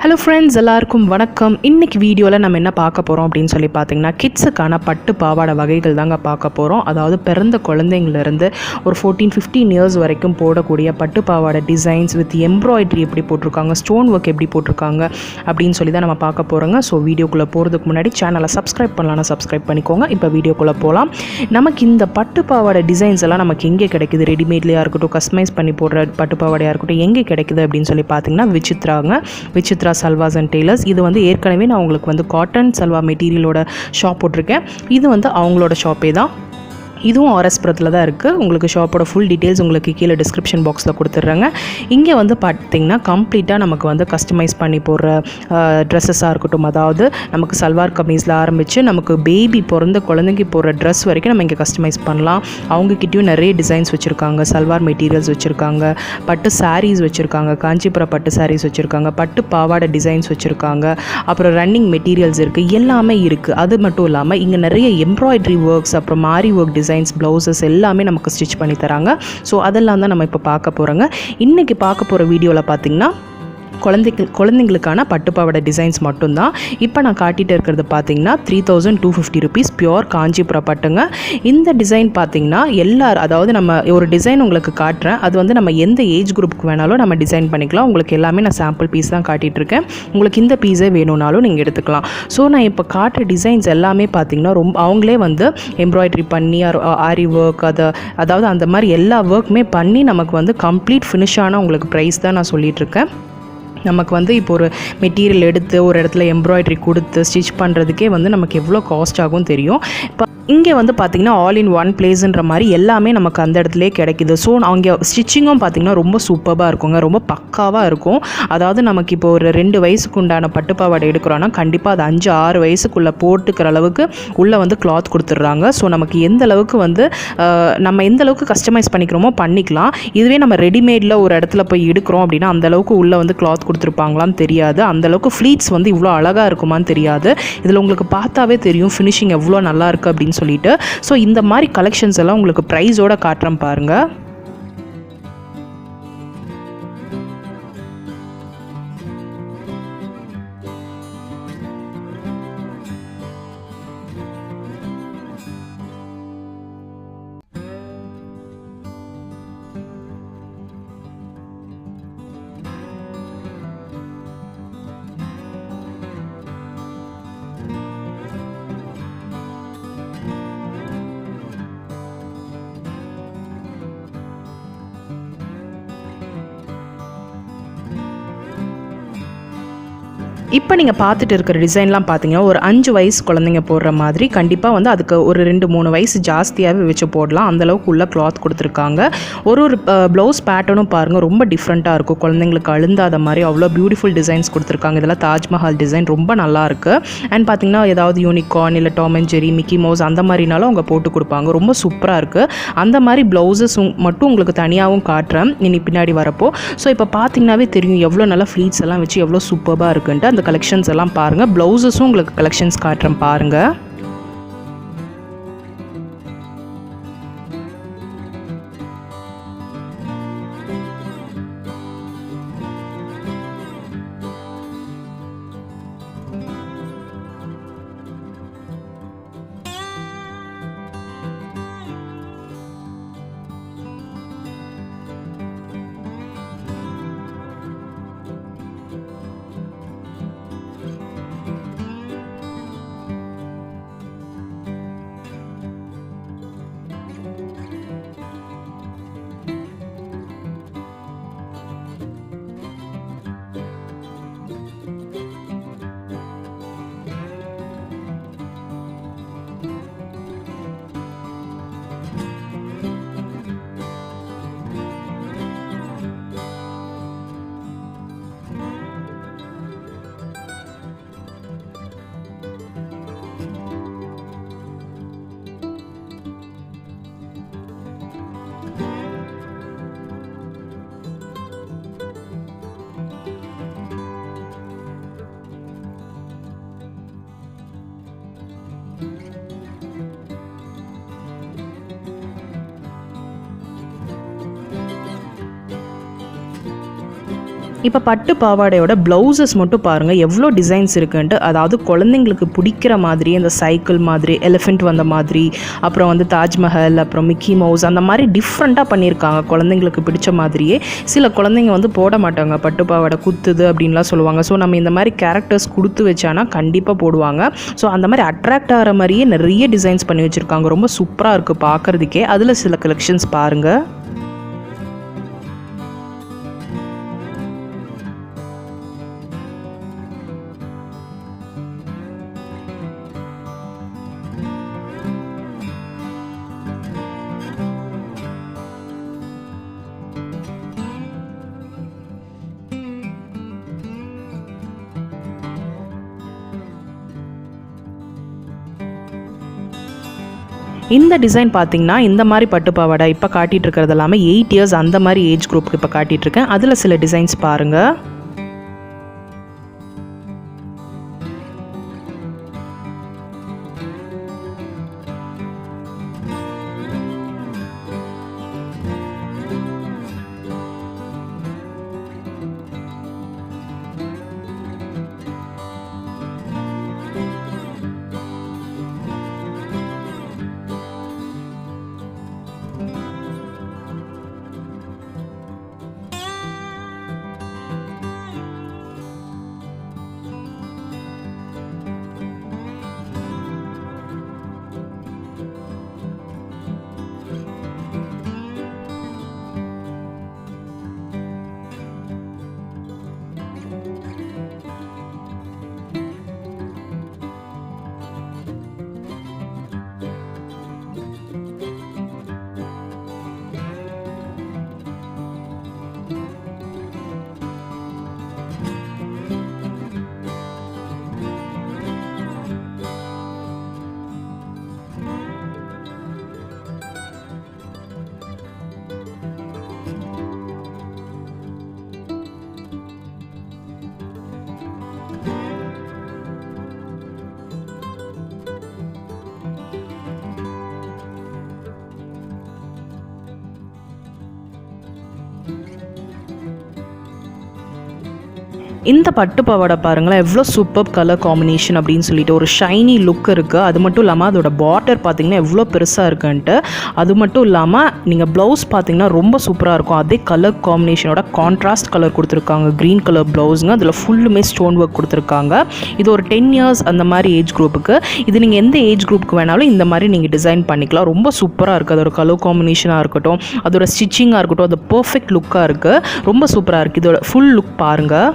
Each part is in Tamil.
ஹலோ ஃப்ரெண்ட்ஸ், எல்லாருக்கும் வணக்கம். இன்றைக்கி வீடியோவில் நம்ம என்ன பார்க்க போகிறோம் அப்படின்னு சொல்லி பார்த்தீங்கன்னா, கிட்ஸுக்கான பட்டு பாவாடை வகைகள் தாங்க பார்க்க போகிறோம். அதாவது பிறந்த குழந்தைங்கள்லேருந்து ஒரு 14-15 இயர்ஸ் வரைக்கும் போடக்கூடிய பட்டு பாவாடை டிசைன்ஸ் வித் எம்ப்ராய்டரி எப்படி போட்டிருக்காங்க, ஸ்டோன் ஒர்க் எப்படி போட்டிருக்காங்க அப்படின்னு சொல்லி தான் நம்ம பார்க்க போகிறோங்க. ஸோ வீடியோக்குள்ளே போகிறதுக்கு முன்னாடி சேனலை சப்ஸ்கிரைப் பண்ணலாம்னா சப்ஸ்கிரைப் பண்ணிக்கோங்க. இப்போ வீடியோக்குள்ளே போகலாம். நமக்கு இந்த பட்டு பாவாடை டிசைன்ஸ் எல்லாம் நமக்கு எங்கே கிடைக்குது, ரெடிமேட்லேயா இருக்கட்டும், கஸ்டமைஸ் பண்ணி போடுற பட்டு பாவாடையாக இருக்கட்டும், எங்கே கிடைக்குது அப்படின்னு சொல்லி பார்த்தீங்கன்னா, விசித்ரா சல்வாஸ் அண்ட் டெய்லர்ஸ். இது வந்து ஏற்கனவே நான் உங்களுக்கு வந்து காட்டன் சல்வா மெட்டீரியலோட ஷாப் போட்டிருக்கேன். இது வந்து அவங்களோட ஷாப்பே தான். இதுவும் ஆர்எஸ்புரத்தில் தான் இருக்குது. உங்களுக்கு ஷாப்போட ஃபுல் டீட்டெயில்ஸ் உங்களுக்கு கீழே டிஸ்கிரிப்ஷன் பாக்ஸில் கொடுத்துட்றாங்க. இங்கே வந்து பார்த்திங்கன்னா கம்ப்ளீட்டாக நமக்கு வந்து கஸ்டமைஸ் பண்ணி போடுற ட்ரெஸ்ஸஸாக இருக்கட்டும், அதாவது நமக்கு சல்வார் கமீஸில் ஆரம்பித்து நமக்கு பேபி பிறந்த குழந்தைக்கு போடுற ட்ரெஸ் வரைக்கும் நம்ம இங்கே கஸ்டமைஸ் பண்ணலாம். அவங்கக்கிட்டையும் நிறைய டிசைன்ஸ் வச்சுருக்காங்க, சல்வார் மெட்டீரியல்ஸ் வச்சுருக்காங்க, பட்டு சாரீஸ் வச்சுருக்காங்க, காஞ்சிபுரம் பட்டு சாரீஸ் வச்சுருக்காங்க, பட்டு பாவாடை டிசைன்ஸ் வச்சுருக்காங்க, அப்புறம் ரன்னிங் மெட்டீரியல்ஸ் இருக்குது, எல்லாமே இருக்குது. அது மட்டும் இல்லாமல் இங்கே நிறைய எம்ப்ராய்டரி ஒர்க்ஸ், அப்புறம் மாரி ஒர்க் டிசைன்ஸ், ப்ளவுசஸ் எல்லாமே நமக்கு ஸ்டிச் பண்ணி தராங்க. ஸோ அதெல்லாம் தான் நம்ம இப்போ பார்க்க போகிறோங்க. இன்றைக்கி பார்க்க போகிற வீடியோவில் பார்த்திங்கன்னா குழந்தைங்களுக்கான பட்டுப்பாவாடை டிசைன்ஸ் மட்டும்தான். இப்போ நான் காட்டிகிட்டு இருக்கிறது பார்த்தீங்கன்னா 3250 rupees பியோர் காஞ்சிபுரம் பட்டுங்க. இந்த டிசைன் பார்த்தீங்கன்னா அதாவது நம்ம ஒரு டிசைன் உங்களுக்கு காட்டுறேன், அது வந்து நம்ம எந்த ஏஜ் குரூப்புக்கு வேணாலும் நம்ம டிசைன் பண்ணிக்கலாம். உங்களுக்கு எல்லாமே நான் சாம்பிள் பீஸ் தான் காட்டிகிட்ருக்கேன். உங்களுக்கு இந்த பீஸே வேணும்னாலும் நீங்கள் எடுத்துக்கலாம். ஸோ நான் இப்போ காட்டுற டிசைன்ஸ் எல்லாமே பார்த்தீங்கன்னா அவங்களே வந்து எம்ப்ராய்டரி பண்ணி ஆரி ஒர்க் அதாவது அந்த மாதிரி எல்லா ஒர்க்குமே பண்ணி நமக்கு வந்து கம்ப்ளீட் ஃபினிஷான உங்களுக்கு ப்ரைஸ் தான் நான் சொல்லிகிட்ருக்கேன். நமக்கு வந்து இப்போ ஒரு மெட்டீரியல் எடுத்து ஒரு இடத்துல எம்ப்ராய்டரி கொடுத்து ஸ்டிச் பண்ணுறதுக்கே வந்து நமக்கு எவ்வளோ காஸ்ட் ஆகும் தெரியும். இப்போ இங்கே வந்து பார்த்திங்கன்னா ஆல் இன் ஒன் பிளேஸ்ன்ற மாதிரி எல்லாமே நமக்கு அந்த இடத்துலே கிடைக்கிது. ஸோ அவங்க ஸ்டிச்சிங்கும் பார்த்திங்கன்னா ரொம்ப சூப்பராக இருக்குங்க, ரொம்ப பக்காவாக இருக்கும். அதாவது நமக்கு இப்போ ஒரு 2 வயசுக்கு உண்டான பட்டுப்பாவாடை எடுக்கிறோன்னா கண்டிப்பாக அது 5-6 வயசுக்குள்ளே போட்டுக்கிற அளவுக்கு உள்ளே வந்து கிளாத் கொடுத்துட்றாங்க. ஸோ நமக்கு எந்த அளவுக்கு வந்து நம்ம எந்த அளவுக்கு கஸ்டமைஸ் பண்ணிக்கிறோமோ பண்ணிக்கலாம். இதுவே நம்ம ரெடிமேடில் ஒரு இடத்துல போய் எடுக்கிறோம் அப்படின்னா அந்தளவுக்கு உள்ளே வந்து கிளாத் கொடுத்துருப்பாங்களான்னு தெரியாது, அந்தளவுக்கு ஃப்ளீட்ஸ் வந்து இவ்வளோ அழகாக இருக்குமான்னு தெரியாது. இதில் உங்களுக்கு பார்த்தாவே தெரியும் ஃபினிஷிங் எவ்வளோ நல்லா இருக்குது அப்படின்னு சொல்லிட்டு. ஸோ இந்த மாதிரி கலெக்ஷன்ஸ் எல்லாம் உங்களுக்கு ப்ரைஸோட காட்டுறேன் பாருங்கள். இப்போ நீங்கள் பார்த்துட்டு இருக்கிற டிசைன்லாம் பார்த்தீங்கன்னா ஒரு 5 வயசு குழந்தைங்க போடுற மாதிரி, கண்டிப்பாக வந்து அதுக்கு ஒரு 2-3 வயசு ஜாஸ்தியாகவே வச்சு போடலாம். அந்தளவுக்கு உள்ள கிளாத் கொடுத்துருக்காங்க. ஒரு ப்ளவுஸ் பேட்டர்னும் பாருங்கள் ரொம்ப டிஃப்ரெண்ட்டாக இருக்கும். குழந்தைங்களுக்கு அழுந்தாத மாதிரி அவ்வளோ பியூட்டிஃபுல் டிசைன்ஸ் கொடுத்துருக்காங்க. இதெல்லாம் தாஜ்மஹால் டிசைன் ரொம்ப நல்லாயிருக்கு. அண்ட் பார்த்திங்கன்னா ஏதாவது யூனிகார்ன் இல்லை Tom and Jerry, Mickey mouse அந்த மாதிரினாலும் அவங்க போட்டு கொடுப்பாங்க. ரொம்ப சூப்பராக இருக்குது. அந்த மாதிரி ப்ளவுஸஸ் மட்டும் உங்களுக்கு தனியாகவும் காட்டுறேன் இனி பின்னாடி வரப்போ. ஸோ இப்போ பார்த்திங்கனாவே தெரியும் எவ்வளோ நல்லா ஃப்ளீட்ஸ் எல்லாம் வச்சு எவ்வளோ சூப்பராக இருக்குன்ட்டு. அந்த கலெக்ஷன்ஸ் எல்லாம் பாருங்கள். ப்ளவுஸஸும் உங்களுக்கு கலெக்ஷன்ஸ் காட்டுறேன் பாருங்கள். இப்போ பட்டு பாவாடையோட ப்ளவுசஸ் மட்டும் பாருங்கள் எவ்வளோ டிசைன்ஸ் இருக்குன்ட்டு. அதாவது குழந்தைங்களுக்கு பிடிக்கிற மாதிரி இந்த சைக்கிள் மாதிரி, எலிஃபெண்ட் வந்த மாதிரி, அப்புறம் வந்து தாஜ்மஹல், அப்புறம் மிக்கி மவுஸ், அந்த மாதிரி டிஃப்ரெண்ட்டாக பண்ணியிருக்காங்க. குழந்தைங்களுக்கு பிடிச்ச மாதிரியே. சில குழந்தைங்க வந்து போட மாட்டாங்க, பட்டு பாவாடை குத்துது அப்படின்லாம் சொல்லுவாங்க. ஸோ நம்ம இந்த மாதிரி கேரக்டர்ஸ் கொடுத்து வச்சானா கண்டிப்பாக போடுவாங்க. ஸோ அந்த மாதிரி அட்ராக்ட் ஆகிற மாதிரியே நிறைய டிசைன்ஸ் பண்ணி வச்சுருக்காங்க. ரொம்ப சூப்பராக இருக்குது பார்க்குறதுக்கே. அதில் சில கலெக்ஷன்ஸ் பாருங்கள். இந்த டிசைன் பார்த்திங்கன்னா இந்த மாதிரி பட்டு பாவாடை இப்போ காட்டிகிட்டு இருக்கிறது எல்லாமே 8 இயர்ஸ் அந்த மாதிரி ஏஜ் குரூப்புக்கு இப்போ காட்டிகிட்ருக்கேன். அதில் சில டிசைன்ஸ் பாருங்கள். இந்த பட்டு பாவாடை பாருங்களேன் எவ்வளோ சூப்பர் கலர் காம்பினேஷன் அப்படின்னு சொல்லிட்டு ஒரு ஷைனி லுக் இருக்குது. அது மட்டும் இல்லாமல் அதோட பார்டர் பார்த்திங்கன்னா எவ்வளோ பெருசாக இருக்குன்ட்டு. அது மட்டும் இல்லாமல் நீங்கள் ப்ளவுஸ் பார்த்திங்கன்னா ரொம்ப சூப்பராக இருக்கும். அதே கலர் காம்பினேஷனோட கான்ட்ராஸ்ட் கலர் கொடுத்துருக்காங்க, க்ரீன் கலர் ப்ளவுஸுங்க. அதில் ஃபுல்லுமே ஸ்டோன் ஒர்க் கொடுத்துருக்காங்க. இது ஒரு 10 இயர்ஸ் அந்த மாதிரி ஏஜ் குரூப்புக்கு. இது நீங்கள் எந்த ஏஜ் குரூப்புக்கு வேணாலும் இந்த மாதிரி நீங்கள் டிசைன் பண்ணிக்கலாம். ரொம்ப சூப்பராக இருக்குது. அதோட கலர் காம்பினேஷனாக இருக்கட்டும், அதோட ஸ்டிச்சிங்காக இருக்கட்டும், அது பர்ஃபெக்ட் லுக்காக இருக்குது. ரொம்ப சூப்பராக இருக்குது. இதோட ஃபுல் லுக் பாருங்கள்.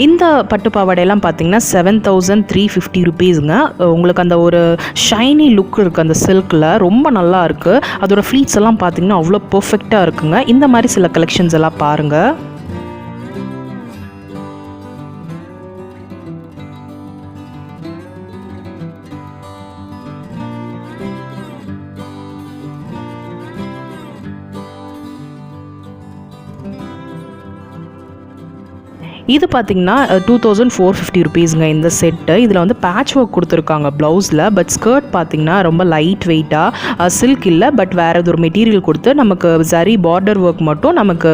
இந்த பட்டு பாவாடையெல்லாம் பார்த்தீங்கன்னா 7350 ருபீஸுங்க. உங்களுக்கு அந்த ஒரு ஷைனி லுக் இருக்குது அந்த சில்கில், ரொம்ப நல்லா இருக்குது. அதோட ஃப்ளீட்ஸ் எல்லாம் பார்த்தீங்கன்னா அவ்வளோ பர்ஃபெக்டாக இருக்குங்க. இந்த மாதிரி சில கலெக்ஷன்ஸ் எல்லாம் பாருங்கள். இது பார்த்திங்கன்னா 2450 ருபீஸுங்க இந்த செட்டு. இதில் வந்து பேட்ச் ஒர்க் கொடுத்துருக்காங்க ப்ளவுஸில். பட் ஸ்கர்ட் பார்த்திங்கன்னா ரொம்ப லைட் வெயிட்டாக, சில்க் இல்லை பட் வேறு ஏதோ ஒரு மெட்டீரியல் கொடுத்து நமக்கு சரி பார்டர் ஒர்க் மட்டும் நமக்கு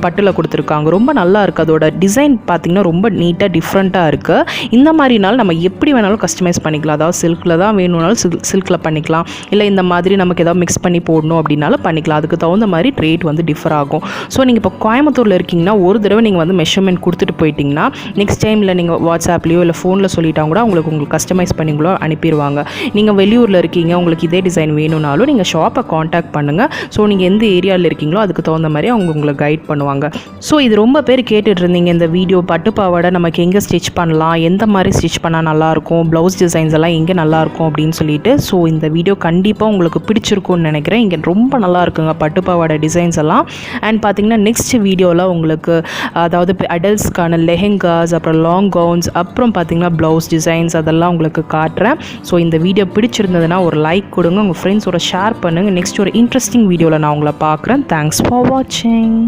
பட்டில் கொடுத்துருக்காங்க. ரொம்ப நல்லா இருக்குது. அதோட டிசைன் பார்த்திங்கன்னா ரொம்ப நீட்டாக டிஃப்ரெண்ட்டாக இருக்குது. இந்த மாதிரினாலும் நம்ம எப்படி வேணாலும் கஸ்டமைஸ் பண்ணிக்கலாம். அதாவது சில்கில் தான் வேணும்னாலும் சில்கில் பண்ணிக்கலாம், இல்லை இந்த மாதிரி நமக்கு ஏதாவது மிக்ஸ் பண்ணி போடணும் அப்படின்னாலும் பண்ணிக்கலாம். அதுக்கு தகுந்த மாதிரி ரேட் வந்து டிஃபர் ஆகும். ஸோ நீங்கள் இப்போ கோயம்புத்தூரில் இருக்கீங்கன்னா ஒரு தடவை நீங்கள் வந்து மெஷர்மெண்ட் கொடுத்துட்டு போயிட்டிங்கன்னா நெக்ஸ்ட் டைமில் நீங்கள் வாட்ஸ்அப்லேயோ இல்லை ஃபோனில் சொல்லிட்டாங்க கூட உங்களுக்கு கஸ்டமைஸ் பண்ணிங்களோ அனுப்பிடுவாங்க. நீங்கள் வெளியூரில் இருக்கீங்க, உங்களுக்கு இதே டிசைன் வேணும்னாலும் நீங்கள் ஷாப்பை காண்டாக்ட் பண்ணுங்கள். ஸோ நீங்கள் எந்த ஏரியாவில் இருக்கீங்களோ அதுக்கு தகுந்த மாதிரி அவங்க உங்களை கைட் பண்ணுவாங்க. ஸோ இது ரொம்ப பேர் கேட்டுட்டு இருந்தீங்க இந்த வீடியோ, பட்டு பாவாடை நமக்கு எங்கே ஸ்டிச் பண்ணலாம், எந்த மாதிரி ஸ்டிச் பண்ணால் நல்லாயிருக்கும், ப்ளவுஸ் டிசைன்ஸ் எல்லாம் எங்கே நல்லாயிருக்கும் அப்படின்னு சொல்லிட்டு. ஸோ இந்த வீடியோ கண்டிப்பாக உங்களுக்கு பிடிச்சிருக்கும்னு நினைக்கிறேன். இங்கே ரொம்ப நல்லா இருக்குங்க பட்டு பாவாடை டிசைன்ஸ் எல்லாம். அண்ட் பார்த்தீங்கன்னா நெக்ஸ்ட் வீடியோவில் உங்களுக்கு அதாவது அடல்ட்ஸ்க்கான லெஹெங்காஸ், அப்புறம் லாங் கவுன்ஸ், அப்புறம் பார்த்தீங்கன்னா ப்ளவுஸ் டிசைன்ஸ் அதெல்லாம் உங்களுக்கு காட்டுறேன். ஸோ இந்த வீடியோ பிடிச்சிருந்ததுன்னா ஒரு லைக் கொடுங்க, உங்கள் ஃப்ரெண்ட்ஸோட ஷேர் பண்ணுங்கள். நெக்ஸ்ட் ஒரு இன்ட்ரெஸ்டிங் வீடியோவில் நான் உங்களை பார்க்குறேன். தேங்க்ஸ் ஃபார் வாட்சிங்.